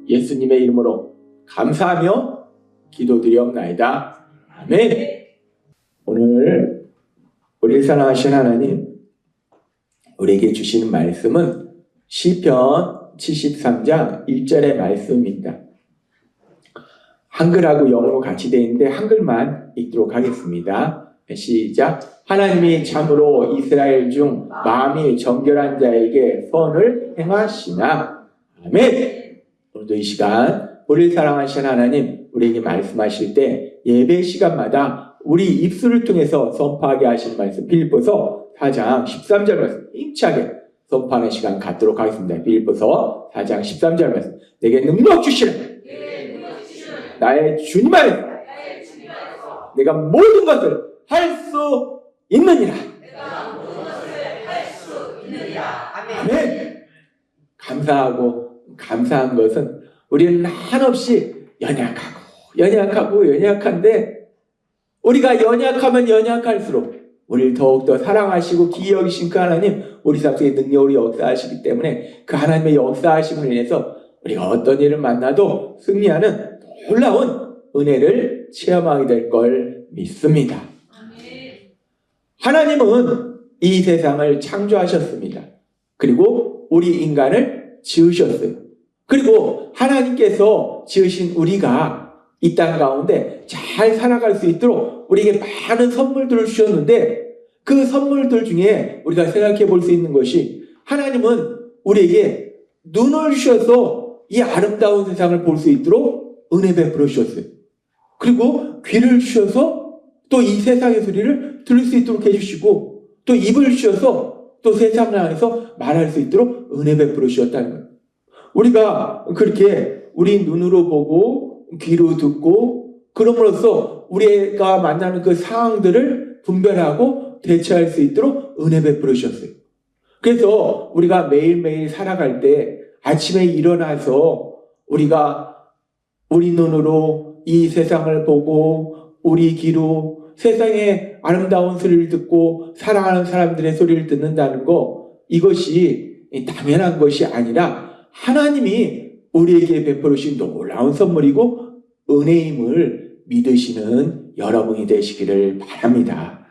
예수님의 이름으로 감사하며 기도드리옵나이다. 아멘. 오늘 우리를 사랑하신 하나님, 우리에게 주시는 말씀은 시편 73장 1절의 말씀입니다. 한글하고 영어로 같이 되어 있는데 한글만 읽도록 하겠습니다. 시작. 하나님이 참으로 이스라엘 중 마음이 정결한 자에게 선을 행하시나. 아멘. 오늘도 이 시간 우리를 사랑하신 하나님, 우리에게 말씀하실 때 예배 시간마다 우리 입술을 통해서 선포하게 하시는 말씀, 필립보서 4장 13절 말씀 힘차게 선포하는 시간 갖도록 하겠습니다. 필립보서 4장 13절 말씀. 내게 능력 주시라. 나의 주님 안에서 내가 모든 것을 할 수 있느니라. 아멘. 감사한 것은 우리는 한없이 연약한데 우리가 연약하면 연약할수록 우리를 더욱더 사랑하시고 귀히 여기신 그 하나님, 우리 삶 속에 능력으로 역사하시기 때문에 그 하나님의 역사하심을 인해서 우리가 어떤 일을 만나도 승리하는 놀라운 은혜를 체험하게 될 걸 믿습니다. 하나님은 이 세상을 창조하셨습니다. 그리고 우리 인간을 지으셨어요. 그리고 하나님께서 지으신 우리가 이 땅 가운데 잘 살아갈 수 있도록 우리에게 많은 선물들을 주셨는데, 그 선물들 중에 우리가 생각해 볼 수 있는 것이, 하나님은 우리에게 눈을 주셔서 이 아름다운 세상을 볼 수 있도록 은혜 베풀어 주셨어요. 그리고 귀를 주셔서 또 이 세상의 소리를 들을 수 있도록 해주시고, 또 입을 주셔서 또 세상을 향해서 말할 수 있도록 은혜 베풀어 주셨다는 거예요. 우리가 그렇게 우리 눈으로 보고 귀로 듣고, 그럼으로써 우리가 만나는 그 상황들을 분별하고 대처할 수 있도록 은혜 베풀어 주셨어요. 그래서 우리가 매일매일 살아갈 때 아침에 일어나서 우리가 우리 눈으로 이 세상을 보고 우리 귀로 세상의 아름다운 소리를 듣고 사랑하는 사람들의 소리를 듣는다는 거, 이것이 당연한 것이 아니라 하나님이 우리에게 베풀어 주신 놀라운 선물이고 은혜임을 믿으시는 여러분이 되시기를 바랍니다.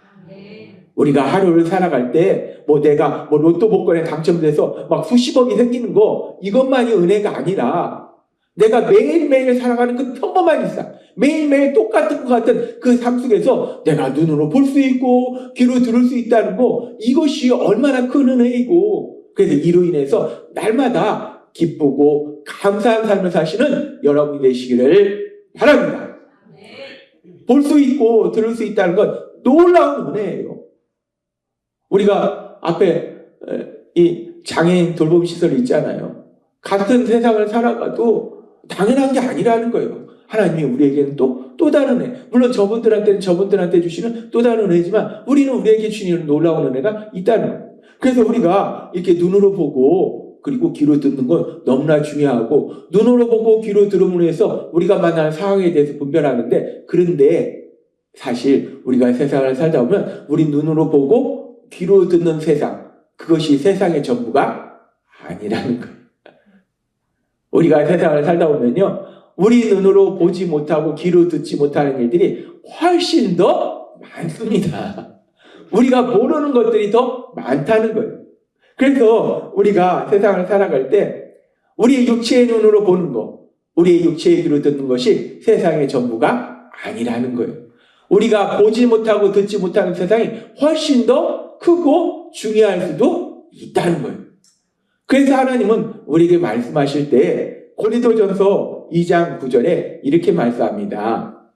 우리가 하루를 살아갈 때 내가 로또 복권에 당첨돼서 막 수십억이 생기는 거, 이것만이 은혜가 아니라 내가 매일매일 살아가는 그 평범한 일상, 매일매일 똑같은 것 같은 그 삶 속에서 내가 눈으로 볼 수 있고 귀로 들을 수 있다는 거, 이것이 얼마나 큰 은혜이고, 그래서 이로 인해서 날마다 기쁘고 감사한 삶을 사시는 여러분이 되시기를 바랍니다. 볼 수 있고 들을 수 있다는 건 놀라운 은혜예요. 우리가 앞에 이 장애인 돌봄 시설이 있잖아요. 같은 세상을 살아가도 당연한 게 아니라는 거예요. 하나님이 우리에게는 또 다른 은혜, 물론 저분들한테는 저분들한테 주시는 또 다른 은혜지만 우리는 우리에게 주시는 놀라운 은혜가 있다는 거예요. 그래서 우리가 이렇게 눈으로 보고 그리고 귀로 듣는 건 너무나 중요하고, 눈으로 보고 귀로 들음으로 해서 우리가 만나는 상황에 대해서 분별하는데, 그런데 사실 우리가 세상을 살다 보면 우리 눈으로 보고 귀로 듣는 세상, 그것이 세상의 전부가 아니라는 거예요. 우리가 세상을 살다 보면요, 우리 눈으로 보지 못하고 귀로 듣지 못하는 일들이 훨씬 더 많습니다. 우리가 모르는 것들이 더 많다는 거예요. 그래서 우리가 세상을 살아갈 때 우리의 육체의 눈으로 보는 것, 우리의 육체의 귀로 듣는 것이 세상의 전부가 아니라는 거예요. 우리가 보지 못하고 듣지 못하는 세상이 훨씬 더 크고 중요할 수도 있다는 거예요. 그래서 하나님은 우리에게 말씀하실 때 고린도전서 2장 9절에 이렇게 말씀합니다.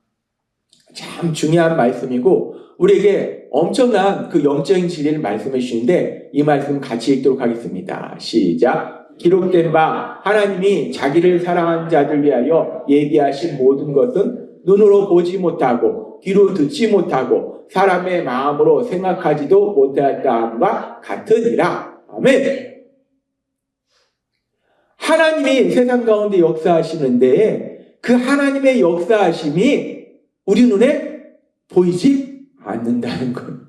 참 중요한 말씀이고 우리에게 엄청난 그 영적인 진리를 말씀해 주시는데, 이 말씀 같이 읽도록 하겠습니다. 시작. 기록된 바 하나님이 자기를 사랑한 자들 위하여 예비하신 모든 것은 눈으로 보지 못하고 귀로 듣지 못하고 사람의 마음으로 생각하지도 못했다함과 같으니라. 아멘. 하나님이 세상 가운데 역사하시는데 그 하나님의 역사하심이 우리 눈에 보이지 않는다는 거예요.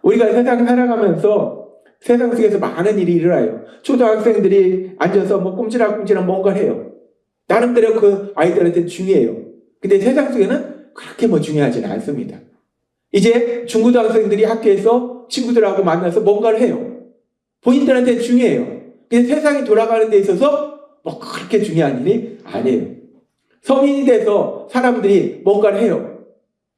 우리가 세상 살아가면서 세상 속에서 많은 일이 일어나요. 초등학생들이 앉아서 뭐 꼼지락꼼지락 뭔가를 해요. 나름대로 그 아이들한테는 중요해요. 근데 세상 속에는 그렇게 뭐 중요하지는 않습니다. 이제 중고등학생들이 학교에서 친구들하고 만나서 뭔가를 해요. 본인들한테는 중요해요. 근데 세상이 돌아가는 데 있어서 뭐 그렇게 중요한 일이 아니에요. 성인이 돼서 사람들이 뭔가를 해요.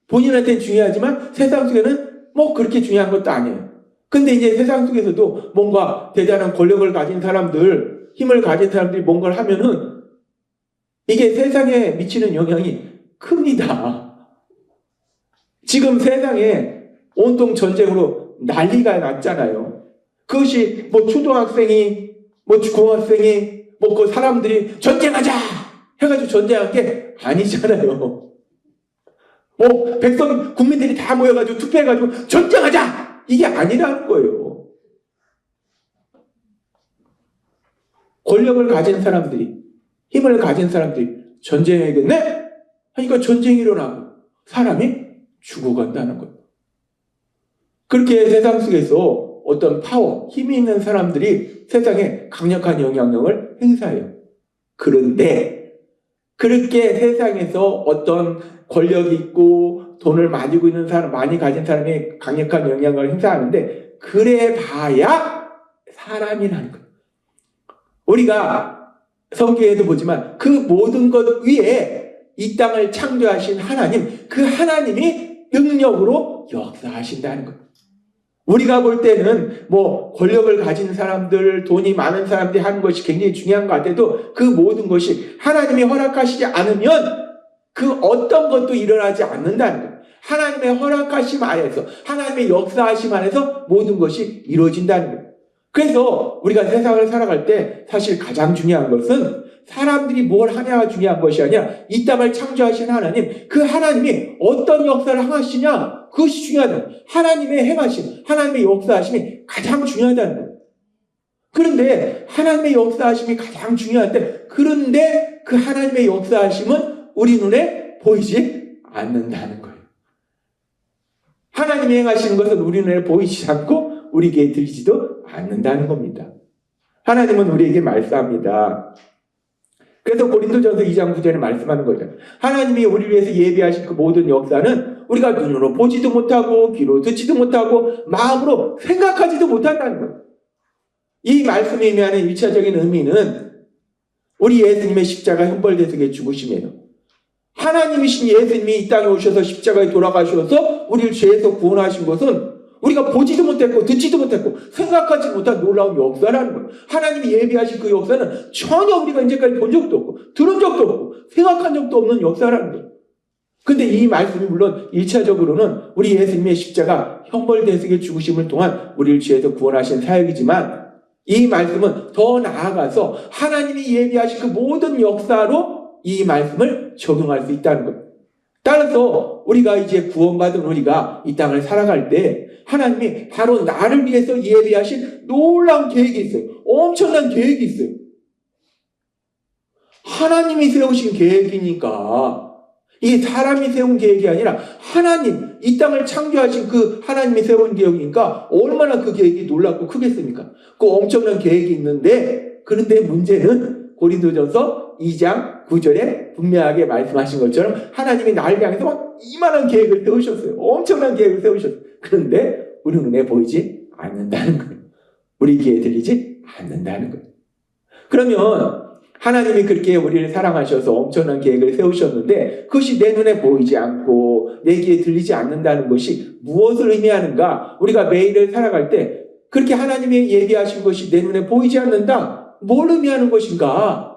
본인한테는 중요하지만 세상 속에는 뭐 그렇게 중요한 것도 아니에요. 근데 이제 세상 속에서도 뭔가 대단한 권력을 가진 사람들, 힘을 가진 사람들이 뭔가를 하면은 이게 세상에 미치는 영향이 큽니다. 지금 세상에 온통 전쟁으로 난리가 났잖아요. 그것이 뭐 초등학생이, 뭐 중학생이, 뭐 그 사람들이 전쟁하자! 해가지고 전쟁한 게 아니잖아요. 뭐 백성, 국민들이 다 모여가지고 투표해가지고 전쟁하자! 이게 아니라는 거예요. 권력을 가진 사람들이, 힘을 가진 사람들이 전쟁해야겠네? 하니까 전쟁이 일어나고 사람이 죽어간다는 거예요. 그렇게 세상 속에서 어떤 파워, 힘이 있는 사람들이 세상에 강력한 영향력을 행사해요. 그런데 그렇게 세상에서 어떤 권력이 있고 돈을 가지고 있는 사람, 많이 가진 사람이 강력한 영향력을 행사하는데 그래 봐야 사람이라는 거예요. 우리가 성경에도 보지만 그 모든 것 위에 이 땅을 창조하신 하나님, 그 하나님이 능력으로 역사하신다는 거예요. 우리가 볼 때는 뭐 권력을 가진 사람들, 돈이 많은 사람들이 하는 것이 굉장히 중요한 것 같아도 그 모든 것이 하나님이 허락하시지 않으면 그 어떤 것도 일어나지 않는다는 거예요. 하나님의 허락하심 안에서, 하나님의 역사하심 안에서 모든 것이 이루어진다는 거예요. 그래서 우리가 세상을 살아갈 때 사실 가장 중요한 것은 사람들이 뭘 하냐가 중요한 것이 아니라 이 땅을 창조하신 하나님, 그 하나님이 어떤 역사를 하시냐, 그것이 중요하다. 하나님의 행하심, 하나님의 역사하심이 가장 중요하다는 거예요. 그런데 하나님의 역사하심이 가장 중요한데, 그런데 그 하나님의 역사하심은 우리 눈에 보이지 않는다는 거예요. 하나님이 행하시는 것은 우리 눈에 보이지 않고 우리에게 들리지도 않는다는 겁니다. 하나님은 우리에게 말씀합니다. 그래서 고린도전서 2장 9절에 말씀하는 거죠. 하나님이 우리를 위해서 예비하신 그 모든 역사는 우리가 눈으로 보지도 못하고 귀로 듣지도 못하고 마음으로 생각하지도 못한다는 거예요. 이 말씀에 의미하는 1차적인 의미는 우리 예수님의 십자가 형벌대속의 죽으심이에요. 하나님이신 예수님이 이 땅에 오셔서 십자가에 돌아가셔서 우리를 죄에서 구원하신 것은 우리가 보지도 못했고 듣지도 못했고 생각하지 못한 놀라운 역사라는 거예요. 하나님이 예비하신 그 역사는 전혀 우리가 이제까지 본 적도 없고 들은 적도 없고 생각한 적도 없는 역사라는 거예요. 근데 이 말씀이 물론 1차적으로는 우리 예수님의 십자가 형벌대속의 죽으심을 통한 우리를 죄에서 구원하신 사역이지만 이 말씀은 더 나아가서 하나님이 예비하신 그 모든 역사로 이 말씀을 적용할 수 있다는 거예요. 따라서 우리가 이제 구원받은 우리가 이 땅을 살아갈 때 하나님이 바로 나를 위해서 예비하신 놀라운 계획이 있어요. 엄청난 계획이 있어요. 하나님이 세우신 계획이니까 이게 사람이 세운 계획이 아니라 하나님, 이 땅을 창조하신 그 하나님이 세운 계획이니까 얼마나 그 계획이 놀랍고 크겠습니까? 그 엄청난 계획이 있는데 그런데 문제는 고린도전서 2장 9절에 분명하게 말씀하신 것처럼 하나님이 나를 향해서 막 이만한 계획을 세우셨어요. 엄청난 계획을 세우셨어요. 그런데 우리 눈에 보이지 않는다는 거예요. 우리 귀에 들리지 않는다는 거예요. 그러면 하나님이 그렇게 우리를 사랑하셔서 엄청난 계획을 세우셨는데 그것이 내 눈에 보이지 않고 내 귀에 들리지 않는다는 것이 무엇을 의미하는가? 우리가 매일을 살아갈 때 그렇게 하나님이 예비하신 것이 내 눈에 보이지 않는다? 뭘 의미하는 것인가?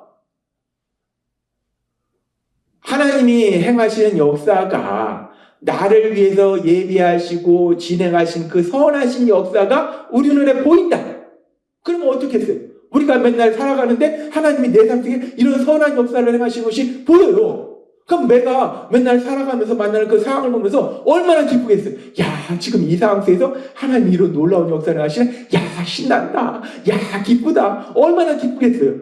하나님이 행하시는 역사가 나를 위해서 예비하시고 진행하신 그 선하신 역사가 우리 눈에 보인다. 그러면 어떻게 했어요? 우리가 맨날 살아가는데 하나님이 내 삶 속에 이런 선한 역사를 행하시는 것이 보여요. 그럼 내가 맨날 살아가면서 만나는 그 상황을 보면서 얼마나 기쁘겠어요. 야, 지금 이 상황 속에서 하나님이 이런 놀라운 역사를 하시네. 야, 신난다. 야, 기쁘다. 얼마나 기쁘겠어요.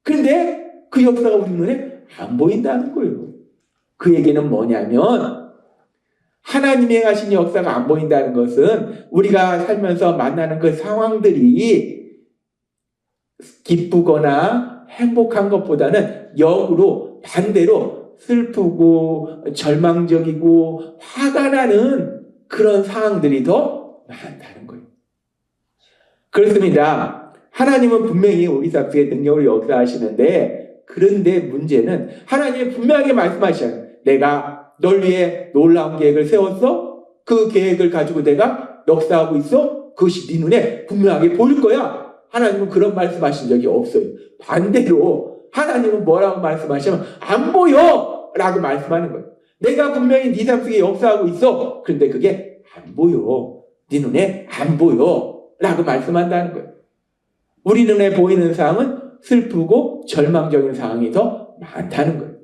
그런데 그 역사가 우리 눈에 안 보인다는 거예요. 그 얘기는 뭐냐면 하나님이 행하신 역사가 안 보인다는 것은 우리가 살면서 만나는 그 상황들이 기쁘거나 행복한 것보다는 역으로 반대로 슬프고 절망적이고 화가 나는 그런 상황들이 더 많다는 거예요. 그렇습니다. 하나님은 분명히 우리 삶 속에 능력을 역사하시는데, 그런데 문제는 하나님이 분명하게 말씀하셔요. 내가 널 위해 놀라운 계획을 세웠어? 그 계획을 가지고 내가 역사하고 있어? 그것이 네 눈에 분명하게 보일 거야. 하나님은 그런 말씀하신 적이 없어요. 반대로 하나님은 뭐라고 말씀하시면 안 보여! 라고 말씀하는 거예요. 내가 분명히 네 삶 속에 역사하고 있어. 그런데 그게 안 보여. 네 눈에 안 보여. 라고 말씀한다는 거예요. 우리 눈에 보이는 상황은 슬프고 절망적인 상황이 더 많다는 거예요.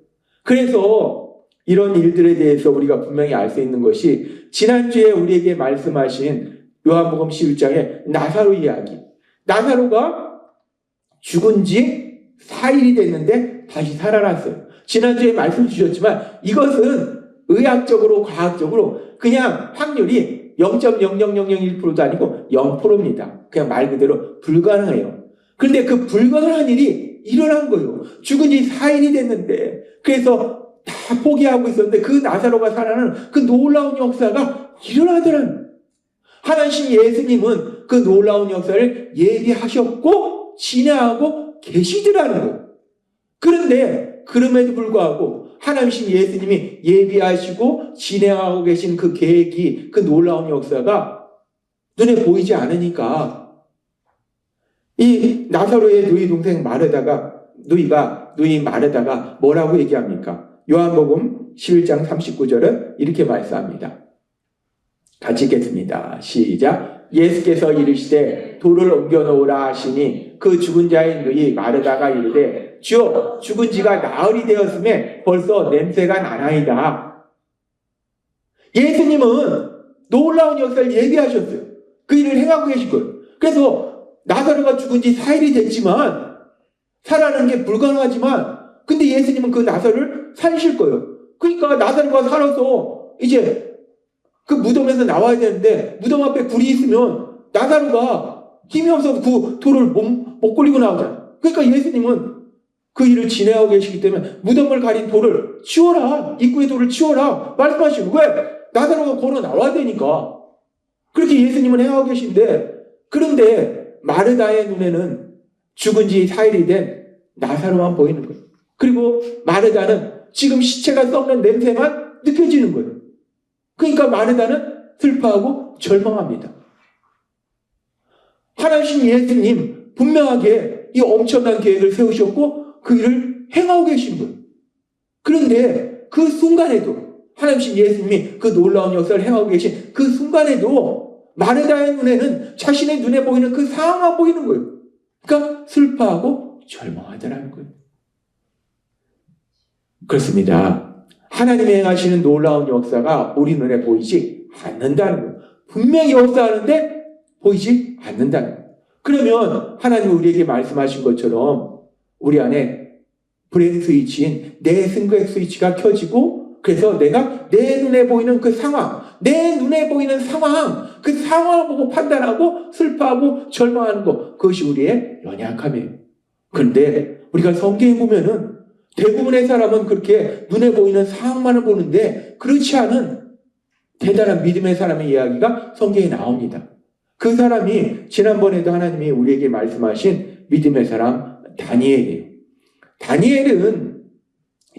그래서 이런 일들에 대해서 우리가 분명히 알 수 있는 것이, 지난주에 우리에게 말씀하신 요한복음 11장의 나사로 이야기. 나사로가 죽은 지 4일이 됐는데 다시 살아났어요. 지난주에 말씀 주셨지만 이것은 의학적으로 과학적으로 그냥 확률이 0.00001%도 아니고 0%입니다. 그냥 말 그대로 불가능해요. 그런데 그 불가능한 일이 일어난 거예요. 죽은 지 4일이 됐는데, 그래서 다 포기하고 있었는데 그 나사로가 살아나는 그 놀라운 역사가 일어나더라는 거예요. 하나님 예수님은 그 놀라운 역사를 예비하셨고 진행하고 계시더라는 거예요. 그런데 그럼에도 불구하고 하나님 예수님이 예비하시고 진행하고 계신 그 계획이, 그 놀라운 역사가 눈에 보이지 않으니까 이 나사로의 누이 동생 누이 마르다가 뭐라고 얘기합니까? 요한복음 11장 39절은 이렇게 말씀합니다. 같이 읽겠습니다. 시작. 예수께서 이르시되 돌을 옮겨놓으라 하시니 그 죽은 자의 누이 마르다가 이르되 주여, 죽은 지가 나흘이 되었음에 벌써 냄새가 나나이다. 예수님은 놀라운 역사를 예비하셨어요. 그 일을 행하고 계신 거예요. 그래서 나사로가 죽은 지 4일이 됐지만, 살아나는 게 불가능하지만, 근데 예수님은 그 나사로를 살리실 거예요. 그러니까 나사로가 살아서 이제 그 무덤에서 나와야 되는데, 무덤 앞에 굴이 있으면 나사로가 힘이 없어서 그 돌을 못 굴리고 나오잖아요. 그러니까 예수님은 그 일을 진행하고 계시기 때문에 무덤을 가린 돌을 치워라, 입구의 돌을 치워라 말씀하시고, 왜? 나사로가 걸어 나와야 되니까. 그렇게 예수님은 행하고 계신데, 그런데 마르다의 눈에는 죽은 지 4일이 된 나사로만 보이는 거예요. 그리고 마르다는 지금 시체가 썩는 냄새만 느껴지는 거예요. 그러니까 마르다는 슬퍼하고 절망합니다. 하나님 예수님 분명하게 이 엄청난 계획을 세우셨고 그 일을 행하고 계신 거예요. 그런데 그 순간에도 하나님 예수님이 그 놀라운 역사를 행하고 계신 그 순간에도 마르다의 눈에는 자신의 눈에 보이는 그 상황만 보이는 거예요. 그러니까 슬퍼하고 절망하더라는 거예요. 그렇습니다. 하나님이 행하시는 놀라운 역사가 우리 눈에 보이지 않는다는 거예요. 분명히 역사하는데 보이지 않는다는 거예요. 그러면 하나님이 우리에게 말씀하신 것처럼 우리 안에 브레인 스위치인 내 승객 스위치가 켜지고, 그래서 내가 내 눈에 보이는 그 상황, 내 눈에 보이는 상황, 그 상황을 보고 판단하고 슬퍼하고 절망하는 것, 그것이 우리의 연약함이에요. 그런데 우리가 성경에 보면은 대부분의 사람은 그렇게 눈에 보이는 상황만을 보는데 그렇지 않은 대단한 믿음의 사람의 이야기가 성경에 나옵니다. 그 사람이 지난번에도 하나님이 우리에게 말씀하신 믿음의 사람 다니엘이에요. 다니엘은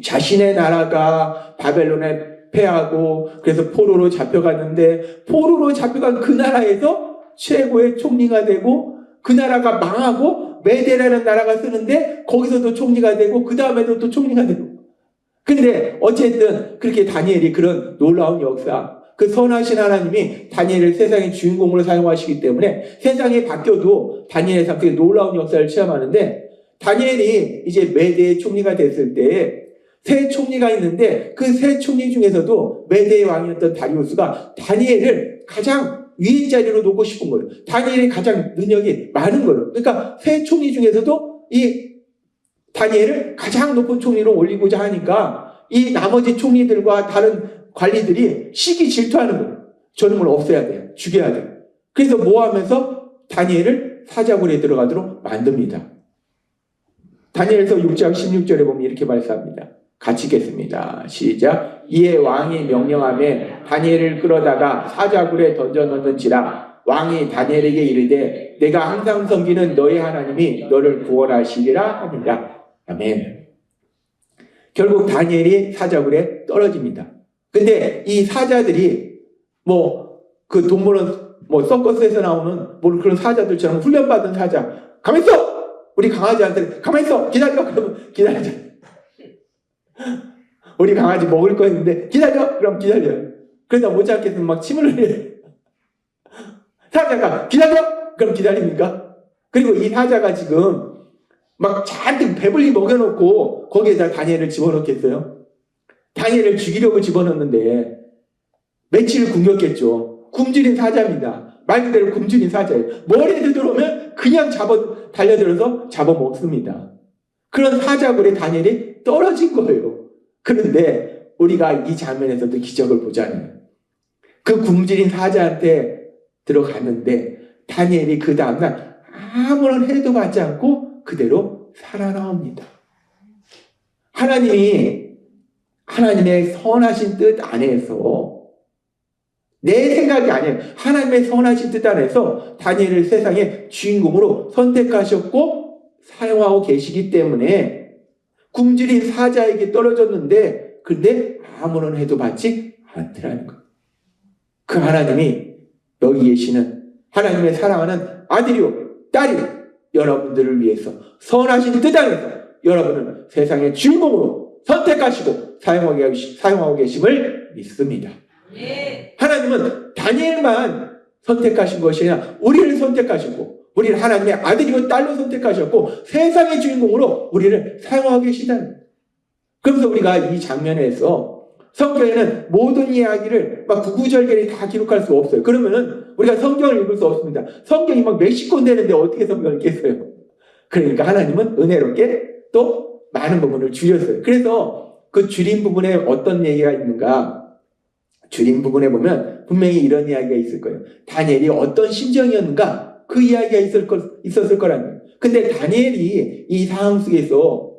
자신의 나라가 바벨론에 패하고 그래서 포로로 잡혀갔는데, 포로로 잡혀간 그 나라에서 최고의 총리가 되고, 그 나라가 망하고 메데라는 나라가 쓰는데 거기서도 총리가 되고 그 다음에도 또 총리가 되고. 근데 어쨌든 그렇게 다니엘이 그런 놀라운 역사, 그 선하신 하나님이 다니엘을 세상의 주인공으로 사용하시기 때문에 세상이 바뀌어도 다니엘의 삶에 놀라운 역사를 체험하는데, 다니엘이 이제 메대의 총리가 됐을 때 세 총리가 있는데 그 세 총리 중에서도 메대의 왕이었던 다리우스가 다니엘을 가장 위인 자리로 놓고 싶은 거예요. 다니엘이 가장 능력이 많은 거예요. 그러니까 세 총리 중에서도 이 다니엘을 가장 높은 총리로 올리고자 하니까 이 나머지 총리들과 다른 관리들이 시기 질투하는 거예요. 저놈을 없애야 돼요. 죽여야 돼요. 그래서 뭐 하면서 다니엘을 사자굴에 들어가도록 만듭니다. 다니엘서 6장 16절에 보면 이렇게 말씀합니다. 같이 읽겠습니다. 시작. 이에 왕이 명령하며 다니엘을 끌어다가 사자굴에 던져넣는지라. 왕이 다니엘에게 이르되 내가 항상 섬기는 너의 하나님이 너를 구원하시리라 하니라. 아멘. 결국 다니엘이 사자굴에 떨어집니다. 근데 이 사자들이 그 돈 버는 서커스에서 나오는 그런 사자들처럼 훈련받은 사자, 가만 있어! 우리 강아지한테 가만 있어! 기다려! 그러면 기다리자. 우리 강아지 먹을 거 있는데 기다려! 그럼 기다려요. 그러다 못 잡겠으면 막 침을 흘려요. 사자가 기다려! 그럼 기다립니까? 그리고 이 사자가 지금 막 잔뜩 배불리 먹여놓고 거기에다 다니엘을 집어넣겠어요? 다니엘을 죽이려고 집어넣는데 며칠 굶겼겠죠. 굶주린 사자입니다. 말 그대로 굶주린 사자예요. 머리에 들어오면 그냥 달려들어서 잡아먹습니다. 그런 사자굴에 다니엘이 떨어진 거예요. 그런데 우리가 이 장면에서도 기적을 보잖아요. 그 굶주린 사자한테 들어갔는데 다니엘이 그 다음날 아무런 해도 받지 않고 그대로 살아나옵니다. 하나님의 선하신 뜻 안에서 내 생각이 아니에요. 하나님의 선하신 뜻 안에서 다니엘을 세상의 주인공으로 선택하셨고 사용하고 계시기 때문에 굶주린 사자에게 떨어졌는데 근데 아무런 해도 받지 않더라는 거예요. 그 하나님이 여기 계시는 하나님의 사랑하는 아들이요 딸이요 여러분들을 위해서 선하신 뜻 안에서 여러분을 세상의 주인공으로 선택하시고 사용하고 계심을 믿습니다. 하나님은 다니엘만 선택하신 것이 아니라 우리를 선택하셨고 우리를 하나님의 아들이고 딸로 선택하셨고 세상의 주인공으로 우리를 사용하고 계시다는 거예요. 그러면서 우리가 이 장면에서 성경에는 모든 이야기를 막 구구절절히 다 기록할 수 없어요. 그러면은 우리가 성경을 읽을 수 없습니다. 성경이 막 몇십 권 되는데 어떻게 성경을 읽겠어요? 그러니까 하나님은 은혜롭게 또 많은 부분을 줄였어요. 그래서 그 줄인 부분에 어떤 얘기가 있는가? 줄인 부분에 보면 분명히 이런 이야기가 있을 거예요. 다니엘이 어떤 심정이었는가? 그 이야기가 있었을 거라는 거예요. 근데 다니엘이 이 상황 속에서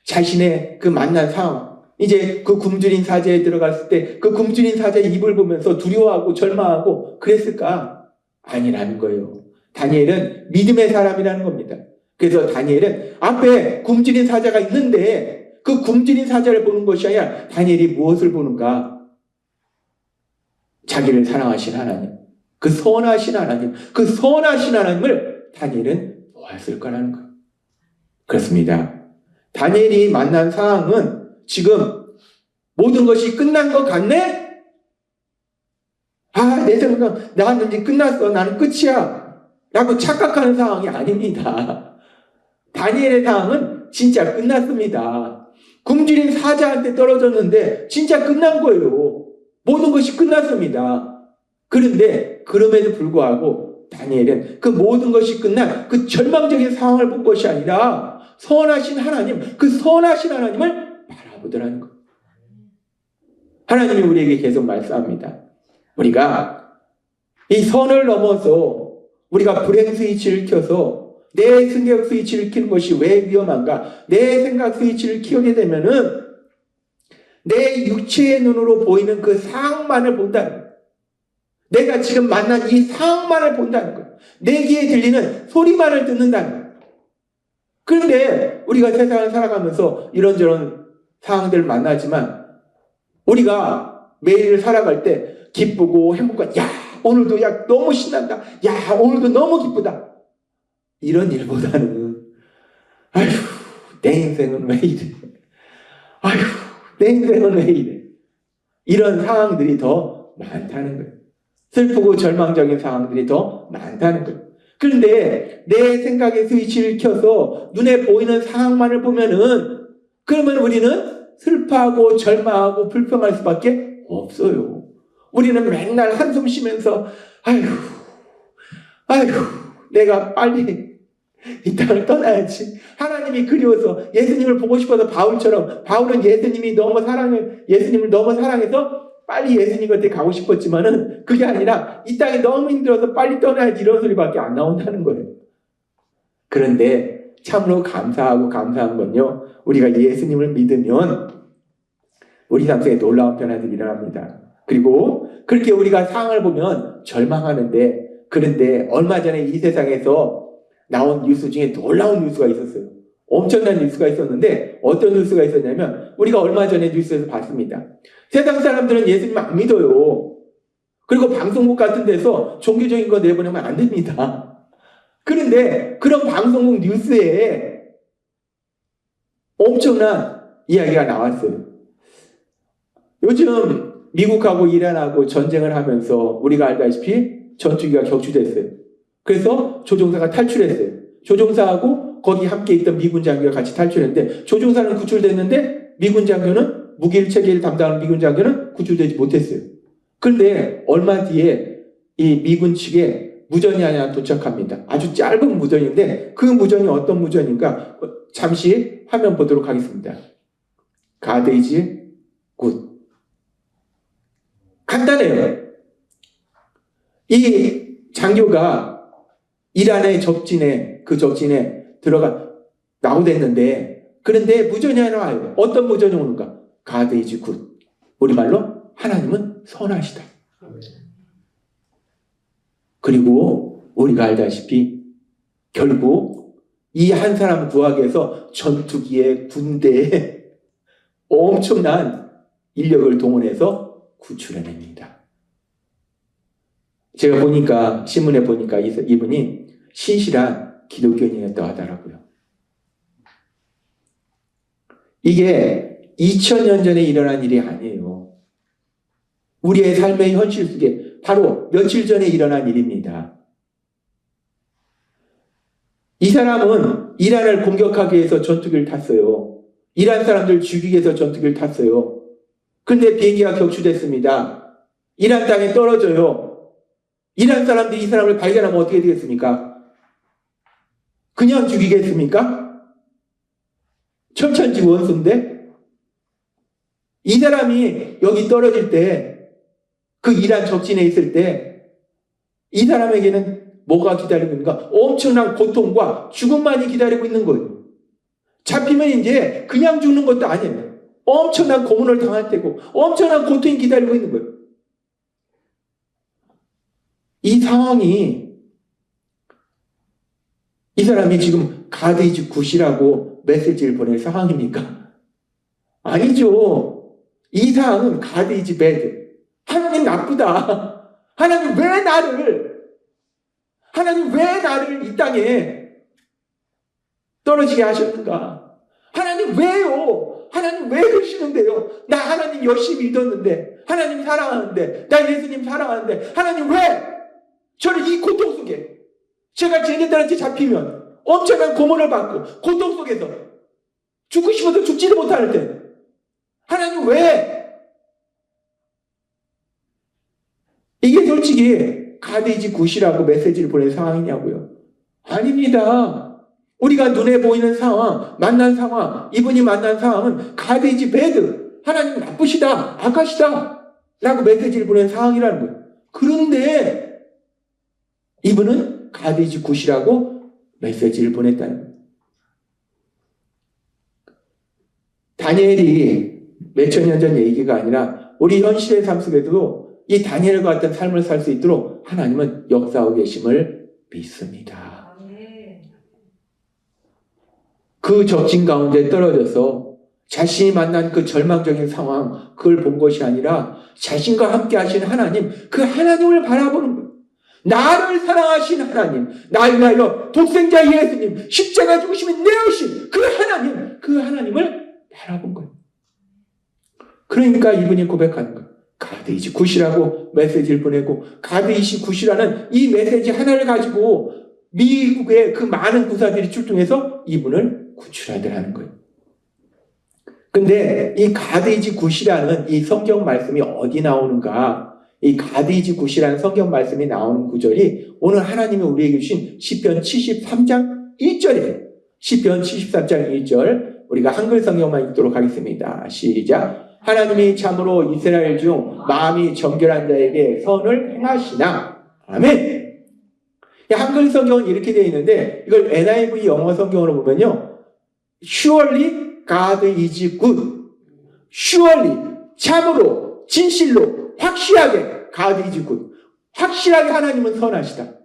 자신의 그 만난 상황, 이제 그 굶주린 사자에 들어갔을 때 그 굶주린 사자의 입을 보면서 두려워하고 절망하고 그랬을까? 아니라는 거예요. 다니엘은 믿음의 사람이라는 겁니다. 그래서 다니엘은 앞에 굶주린 사자가 있는데 그 굶주린 사자를 보는 것이 아니라 다니엘이 무엇을 보는가? 자기를 사랑하신 하나님, 그 선하신 하나님을 다니엘은 보았을 거라는 거예요. 그렇습니다. 다니엘이 만난 상황은 지금 모든 것이 끝난 것 같네? 내 생각 나는 이제 끝났어. 나는 끝이야. 라고 착각하는 상황이 아닙니다. 다니엘의 상황은 진짜 끝났습니다. 굶주린 사자한테 떨어졌는데 진짜 끝난 거예요. 모든 것이 끝났습니다. 그런데 그럼에도 불구하고 다니엘은 그 모든 것이 끝난 그 절망적인 상황을 본 것이 아니라 선하신 하나님, 그 선하신 하나님을 바라보더라는 것. 하나님이 우리에게 계속 말씀합니다. 우리가 이 선을 넘어서 우리가 불행 스위치를 켜서 내 생각 스위치를 켜는 것이 왜 위험한가? 내 생각 스위치를 켜게 되면은 내 육체의 눈으로 보이는 그 상황만을 본다는 거예요. 내가 지금 만난 이 상황만을 본다는 거예요. 내 귀에 들리는 소리만을 듣는다는 거예요. 그런데 우리가 세상을 살아가면서 이런저런 상황들을 만나지만 우리가 매일 살아갈 때 기쁘고 행복한 오늘도 너무 신난다. 오늘도 너무 기쁘다. 이런 일보다는 내 인생은 왜 이래? 내 인생은 왜 이래? 이런 상황들이 더 많다는 거예요. 슬프고 절망적인 상황들이 더 많다는 거예요. 그런데 내 생각의 스위치를 켜서 눈에 보이는 상황만을 보면은 그러면 우리는 슬퍼하고 절망하고 불평할 수밖에 없어요. 우리는 맨날 한숨 쉬면서 내가 빨리 이 땅을 떠나야지. 하나님이 그리워서 예수님을 보고 싶어서 바울은 예수님을 너무 사랑해서 빨리 예수님 곁에 가고 싶었지만은 그게 아니라 이 땅이 너무 힘들어서 빨리 떠나야지 이런 소리밖에 안 나온다는 거예요. 그런데 참으로 감사한 건요. 우리가 예수님을 믿으면 우리 삶 속에 놀라운 변화들이 일어납니다. 그리고 그렇게 우리가 상황을 보면 절망하는데 그런데 얼마 전에 이 세상에서 나온 뉴스 중에 놀라운 뉴스가 있었어요. 엄청난 뉴스가 있었는데 어떤 뉴스가 있었냐면 우리가 얼마 전에 뉴스에서 봤습니다. 세상 사람들은 예수님 안 믿어요. 그리고 방송국 같은 데서 종교적인 거 내보내면 안 됩니다. 그런데 그런 방송국 뉴스에 엄청난 이야기가 나왔어요. 요즘 미국하고 이란하고 전쟁을 하면서 우리가 알다시피 전투기가 격추됐어요. 그래서 조종사가 탈출했어요. 조종사하고 거기 함께 있던 미군 장교가 같이 탈출했는데 조종사는 구출됐는데 미군 장교는 무기를 체계를 담당하는 미군 장교는 구출되지 못했어요. 그런데 얼마 뒤에 이 미군 측에 무전이 하나 도착합니다. 아주 짧은 무전인데 그 무전이 어떤 무전인가 잠시 화면 보도록 하겠습니다. God is good. 간단해요. 이 장교가 이란의 적진에 들어가 나오댔는데 그런데 무전이 하나 와요. 어떤 무전이 오는가? God is good. 우리말로 하나님은 선하시다. 그리고 우리가 알다시피 결국 이 한 사람 구하기 위해서 전투기에 군대에 엄청난 인력을 동원해서 구출해냅니다. 제가 보니까 신문에 보니까 이분이 신실한 기독교인이었다고 하더라고요. 이게 2000년 전에 일어난 일이 아니에요. 우리의 삶의 현실 속에 바로 며칠 전에 일어난 일입니다. 이 사람은 이란을 공격하기 위해서 전투기를 탔어요. 이란 사람들 죽이기 위해서 전투기를 탔어요. 그런데 비행기가 격추됐습니다. 이란 땅에 떨어져요. 이란 사람들이 이 사람을 발견하면 어떻게 되겠습니까? 그냥 죽이겠습니까? 천천지 원수인데? 이 사람이 여기 떨어질 때 그 이란 적진에 있을 때 이 사람에게는 뭐가 기다리고 있는가? 엄청난 고통과 죽음만이 기다리고 있는 거예요. 잡히면 이제 그냥 죽는 것도 아니에요. 엄청난 고문을 당할 테고 엄청난 고통이 기다리고 있는 거예요. 이 상황이 이 사람이 지금 God is good이라고 메시지를 보낼 상황입니까? 아니죠. 이 상황은 God is bad. 하나님 나쁘다. 하나님 왜 나를 이 땅에 떨어지게 하셨는가? 하나님 왜요? 하나님 왜 그러시는데요? 나 하나님 열심히 믿었는데, 하나님 사랑하는데, 나 예수님 사랑하는데, 하나님 왜 저를 이 고통 속에 제가 쟤네들한테 잡히면 엄청난 고문을 받고 고통 속에서 죽고 싶어도 죽지도 못할 때 하나님 왜? 이게 솔직히 God is good이라고 메시지를 보낸 상황이냐고요? 아닙니다. 우리가 눈에 보이는 상황, 만난 상황, 이분이 만난 상황은 God is bad. 하나님 나쁘시다, 악하시다 라고 메시지를 보낸 상황이라는 거예요. 그런데 이분은 God is good이라고 메시지를 보냈다는 거예요. 다니엘이 몇천 년 전 얘기가 아니라 우리 현실의 삶 속에도 이 다니엘과 같은 삶을 살 수 있도록 하나님은 역사하고 계심을 믿습니다. 그 적진 가운데 떨어져서 자신이 만난 그 절망적인 상황, 그걸 본 것이 아니라 자신과 함께 하신 하나님, 그 하나님을 바라보는 거예요. 나를 사랑하신 하나님, 나를 위하여 독생자 예수님, 십자가 죽으심에 내어신 그 하나님을 바라본 거예요. 그러니까 이분이 고백하는 거예요. God is good이라고 메시지를 보내고 God is good이라는 이 메시지 하나를 가지고 미국의 그 많은 구사들이 출동해서 이분을 구출하더라는 거예요. 근데 이 God is good이라는 이 성경 말씀이 어디 나오는가? 이 God is good이라는 성경 말씀이 나오는 구절이 오늘 하나님이 우리에게 주신 시편 73장 1절이에요. 시편 73장 1절 우리가 한글 성경만 읽도록 하겠습니다. 시작. 하나님이 참으로 이스라엘 중 마음이 정결한 자에게 선을 행하시나. 아멘. 한글 성경은 이렇게 되어 있는데 이걸 NIV 영어 성경으로 보면요. Surely God is good. Surely 참으로 진실로 확실하게 God is good. 확실하게 하나님은 선하시다.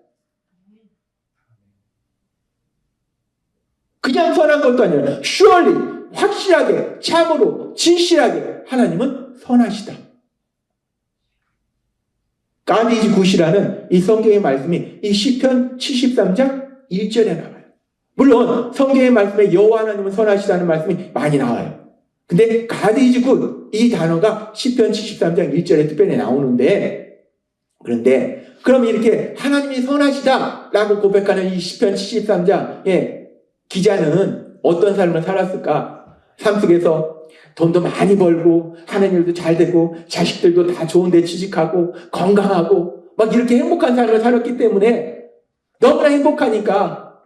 그냥 선한 것도 아니라 surely 확실하게 참으로 진실하게 하나님은 선하시다. God is good이라는 이 성경의 말씀이 이 시편 73장 1절에 나와요. 물론 성경의 말씀에 여호와 하나님은 선하시다는 말씀이 많이 나와요. 근데 God is good 이 단어가 시편 73장 1절에 특별히 나오는데, 그런데 그럼 이렇게 하나님이 선하시다라고 고백하는 이 시편 73장의 기자는 어떤 삶을 살았을까? 삶 속에서 돈도 많이 벌고 하는 일도 잘 되고 자식들도 다 좋은 데 취직하고 건강하고 막 이렇게 행복한 삶을 살았기 때문에 너무나 행복하니까,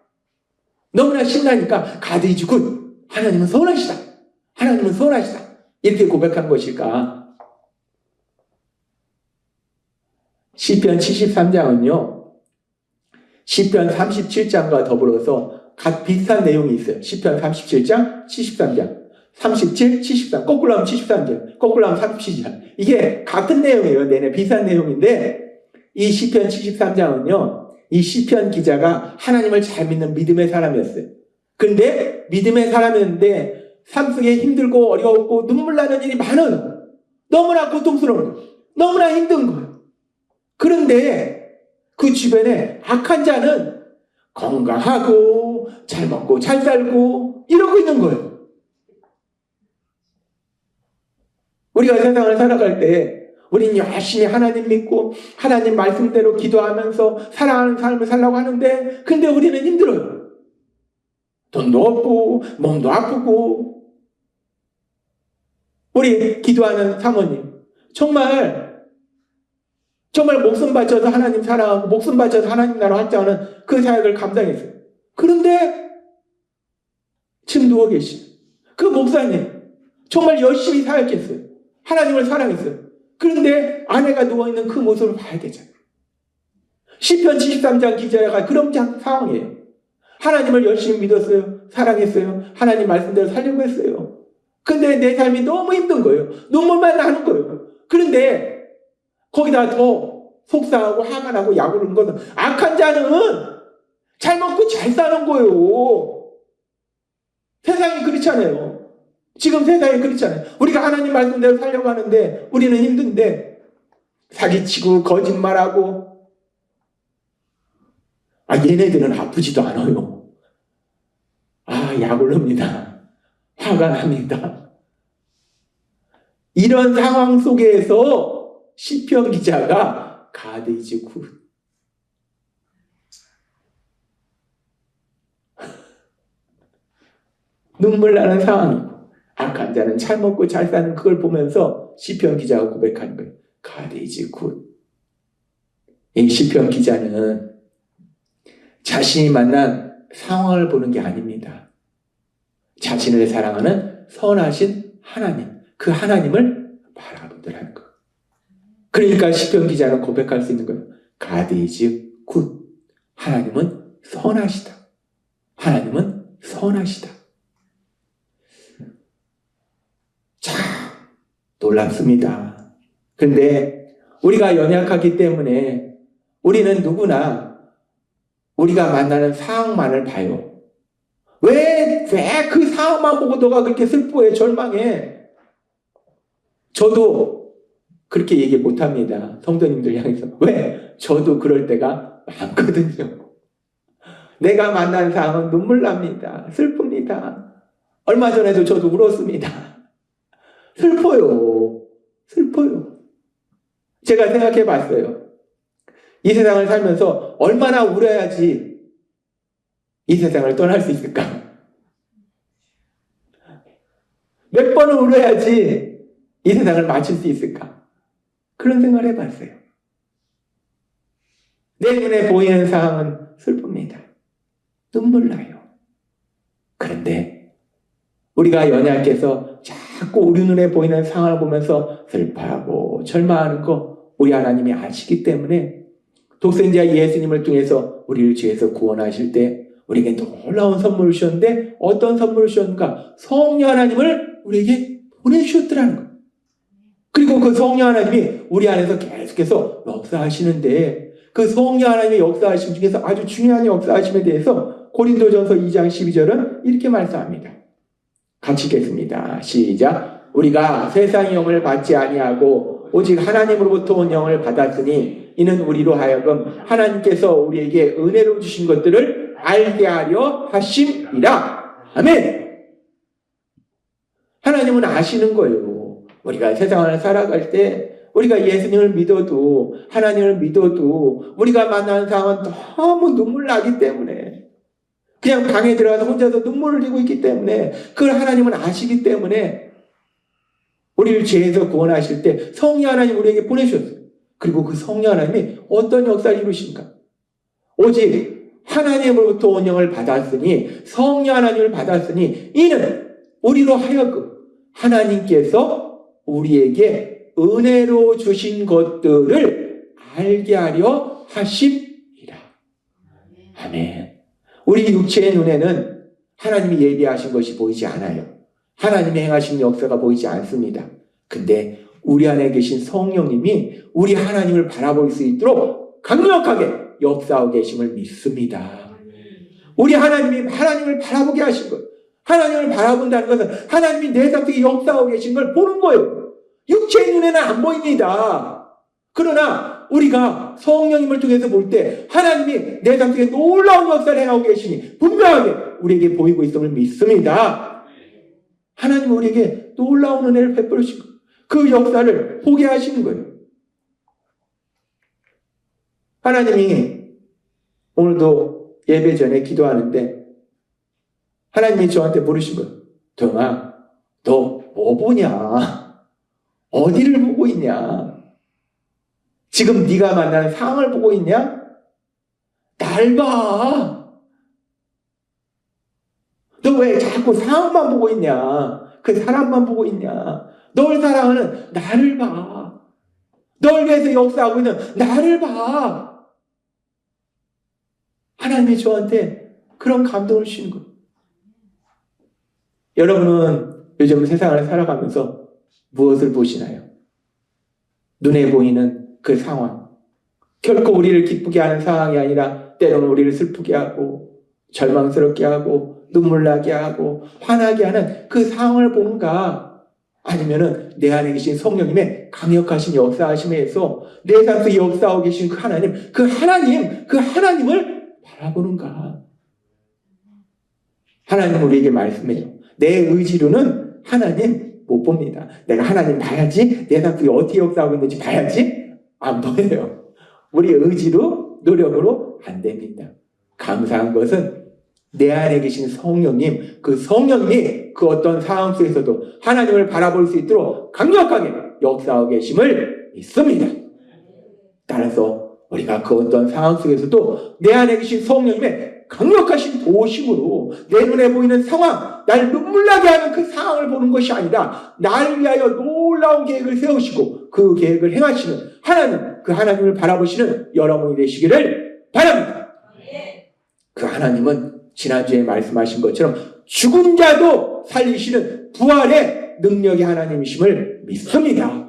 너무나 신나니까 God is good. 하나님은 선하시다. 하나님은 선하시다. 이렇게 고백한 것일까? 시편 73장은요. 시편 37장과 더불어서 비슷한 내용이 있어요. 시편 37장, 73장. 37, 73. 거꾸로 하면 73장. 거꾸로 하면 37장. 이게 같은 내용이에요. 내내 비슷한 내용인데 이 시편 73장은요. 이 시편 기자가 하나님을 잘 믿는 믿음의 사람이었어요. 그런데 믿음의 사람이었는데 삶 속에 힘들고 어려웠고 눈물 나는 일이 많은, 너무나 고통스러운 거예요. 너무나 힘든 거예요. 그런데 그 주변에 악한 자는 건강하고 잘 먹고 잘 살고 이러고 있는 거예요. 우리가 세상을 살아갈 때 우리는 열심히 하나님 믿고 하나님 말씀대로 기도하면서 사랑하는 삶을 살려고 하는데, 근데 우리는 힘들어요. 돈도 없고 몸도 아프고. 우리 기도하는 사모님 정말 목숨 바쳐서 하나님 사랑하고 목숨 바쳐서 하나님 나라 확장하는 그 사역을 감당했어요. 그런데 지금 누워 계신 그 목사님 정말 열심히 사역했어요. 하나님을 사랑했어요. 그런데 아내가 누워있는 그 모습을 봐야 되잖아요. 시편 73장 기자가 그런 상황이에요. 하나님을 열심히 믿었어요. 사랑했어요. 하나님 말씀대로 살려고 했어요. 근데 내 삶이 너무 힘든 거예요. 눈물만 나는 거예요. 그런데 거기다 더 속상하고 화가 나고 약오르는 것은 악한 자는 잘 먹고 잘 사는 거예요. 세상이 그렇잖아요. 지금 세상이 그렇잖아요. 우리가 하나님 말씀대로 살려고 하는데 우리는 힘든데 사기치고 거짓말하고, 얘네들은 아프지도 않아요. 약오릅니다. 화가 납니다. 이런 상황 속에서 시편 기자가 God is good. 눈물 나는 상황이고 악한 자는 잘 먹고 잘 사는 그걸 보면서 시편 기자가 고백하는 거예요. God is good. 이 시편 기자는 자신이 만난 상황을 보는 게 아닙니다. 자신을 사랑하는 선하신 하나님, 그 하나님을 바라보더라는 거예요. 그러니까 시편 기자는 고백할 수 있는 거예요. God is good. 하나님은 선하시다. 하나님은 선하시다. 자, 놀랍습니다. 근데 우리가 연약하기 때문에 우리는 누구나 우리가 만나는 상황만을 봐요. 왜 그 상황만 보고 너가 그렇게 슬퍼해, 절망해? 저도 그렇게 얘기 못합니다. 성도님들 향해서. 왜? 저도 그럴 때가 많거든요. 내가 만난 상황은 눈물 납니다. 슬픕니다. 얼마 전에도 저도 울었습니다. 슬퍼요. 제가 생각해 봤어요. 이 세상을 살면서 얼마나 울어야지 이 세상을 떠날 수 있을까? 몇 번을 울어야지 이 세상을 마칠 수 있을까? 그런 생각을 해봤어요. 내 눈에 보이는 상황은 슬픕니다. 눈물 나요. 그런데 우리가 연약해서 자꾸 우리 눈에 보이는 상황을 보면서 슬퍼하고 절망하는 거 우리 하나님이 아시기 때문에 독생자 예수님을 통해서 우리를 죄에서 구원하실 때 우리에게 놀라운 선물을 주셨는데 어떤 선물을 주셨는가? 성령 하나님을 우리에게 보내주셨더라는 거예요. 그리고 그 성령 하나님이 우리 안에서 계속해서 역사하시는데 그 성령 하나님의 역사하심 중에서 아주 중요한 역사하심에 대해서 고린도전서 2장 12절은 이렇게 말씀합니다. 같이 읽겠습니다. 시작. 우리가 세상의 영을 받지 아니하고 오직 하나님으로부터 온 영을 받았으니 이는 우리로 하여금 하나님께서 우리에게 은혜로 주신 것들을 알게 하려 하심이라. 아멘. 하나님은 아시는 거예요. 우리가 세상을 살아갈 때 우리가 예수님을 믿어도 하나님을 믿어도 우리가 만나는 상황은 너무 눈물 나기 때문에 그냥 방에 들어가서 혼자서 눈물을 흘리고 있기 때문에 그걸 하나님은 아시기 때문에 우리를 죄에서 구원하실 때 성령 하나님 우리에게 보내주셨어요. 그리고 그 성령 하나님이 어떤 역사를 이루신가? 오직 하나님으로부터 온 영을 받았으니 성령 하나님을 받았으니 이는 우리로 하여금 하나님께서 우리에게 은혜로 주신 것들을 알게 하려 하심이라. 아멘. 우리 육체의 눈에는 하나님이 예비하신 것이 보이지 않아요. 하나님의 행하신 역사가 보이지 않습니다. 근데 우리 안에 계신 성령님이 우리 하나님을 바라볼 수 있도록 강력하게 역사하고 계심을 믿습니다. 우리 하나님이 하나님을 바라보게 하신 것. 하나님을 바라본다는 것은 하나님이 내 삶 속에 역사하고 계신 걸 보는 거예요. 육체의 눈에는 안 보입니다. 그러나 우리가 성령님을 통해서 볼 때 하나님이 내 삶 속에 놀라운 역사를 행하고 계시니 분명하게 우리에게 보이고 있음을 믿습니다. 하나님은 우리에게 놀라운 은혜를 베풀으신 거예요. 그 역사를 보게 하시는 거예요. 하나님이 오늘도 예배 전에 기도하는데 하나님이 저한테 물으신 거예요. 동아, 너 뭐 보냐? 어디를 보고 있냐? 지금 네가 만나는 상황을 보고 있냐? 날 봐. 너 왜 자꾸 상황만 보고 있냐? 그 사람만 보고 있냐? 널 사랑하는 나를 봐. 널 위해서 역사하고 있는 나를 봐. 하나님이 저한테 그런 감동을 주시는 거예요. 여러분은 요즘 세상을 살아가면서 무엇을 보시나요? 눈에 보이는 그 상황. 결코 우리를 기쁘게 하는 상황이 아니라 때로는 우리를 슬프게 하고 절망스럽게 하고 눈물 나게 하고 화나게 하는 그 상황을 보는가? 아니면은 내 안에 계신 성령님의 강력하신 역사하심에 의해서 내 삶 속에 역사하고 계신 그 하나님을 바라보는가? 하나님은 우리에게 말씀해요. 내 의지로는 하나님 못 봅니다. 내가 하나님 봐야지, 내 삶 속에 어떻게 역사하고 있는지 봐야지, 안 보여요. 우리의 의지로, 노력으로 안 됩니다. 감사한 것은 내 안에 계신 성령님, 그 성령님이 그 어떤 상황 속에서도 하나님을 바라볼 수 있도록 강력하게 역사하고 계심을 믿습니다. 따라서 우리가 그 어떤 상황 속에서도 내 안에 계신 성령님의 강력하신 도우심으로 내 눈에 보이는 상황, 날 눈물나게 하는 그 상황을 보는 것이 아니라 나를 위하여 놀라운 계획을 세우시고 그 계획을 행하시는 하나님, 그 하나님을 바라보시는 여러분이 되시기를 바랍니다. 그 하나님은 지난주에 말씀하신 것처럼 죽은 자도 살리시는 부활의 능력의 하나님이심을 믿습니다.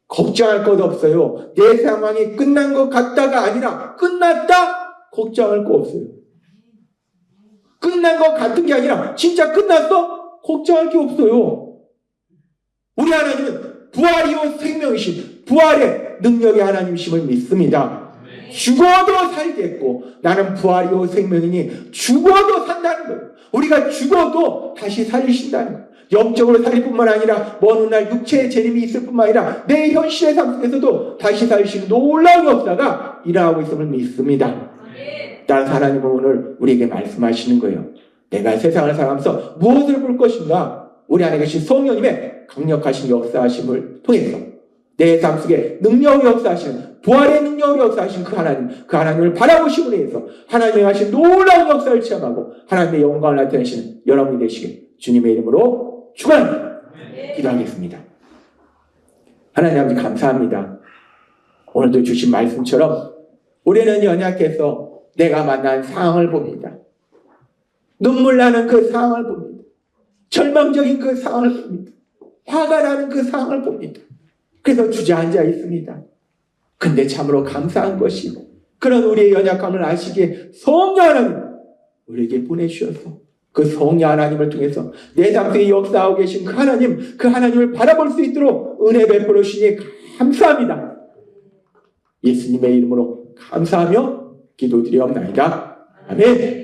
걱정할 것 없어요. 내 상황이 끝난 것 같다가 아니라 끝났다? 걱정할 거 없어요. 끝난 것 같은 게 아니라 진짜 끝났어? 걱정할 게 없어요. 우리 하나님은 부활이요 생명이신 부활의 능력의 하나님이심을 믿습니다. 죽어도 살겠고 나는 부활이요 생명이니 죽어도 산다는 거예요. 우리가 죽어도 다시 살리신다는 거예요. 영적으로 살릴 뿐만 아니라 먼 훗날 육체의 재림이 있을 뿐만 아니라 내 현실의 삶 속에서도 다시 살리시는 놀라운 역사가 일어나고 있음을 믿습니다. 따라서 하나님은 오늘 우리에게 말씀하시는 거예요. 내가 세상을 살아가면서 무엇을 볼 것인가? 우리 안에 계신 성령님의 강력하신 역사하심을 통해서 내 삶 속에 능력을 역사하시는 부활의 능력을 역사하신 그 하나님을 바라보시고 해서 하나님의 하신 놀라운 역사를 체험하고 하나님의 영광을 나타내시는 여러분이 되시길 주님의 이름으로 축원합니다. 기도하겠습니다. 하나님 아버지 감사합니다. 오늘도 주신 말씀처럼 우리는 연약해서 내가 만난 상황을 봅니다. 눈물 나는 그 상황을 봅니다. 절망적인 그 상황을 봅니다. 화가 나는 그 상황을 봅니다. 그래서 주저앉아 있습니다. 근데 참으로 감사한 것이고 그런 우리의 연약함을 아시기에 성령 하나님 우리에게 보내주셔서 그 성령 하나님을 통해서 내 삶 속에 역사하고 계신 그 하나님을 바라볼 수 있도록 은혜 베풀어 주시니 감사합니다. 예수님의 이름으로 감사하며 기도드리옵나이다. 아멘.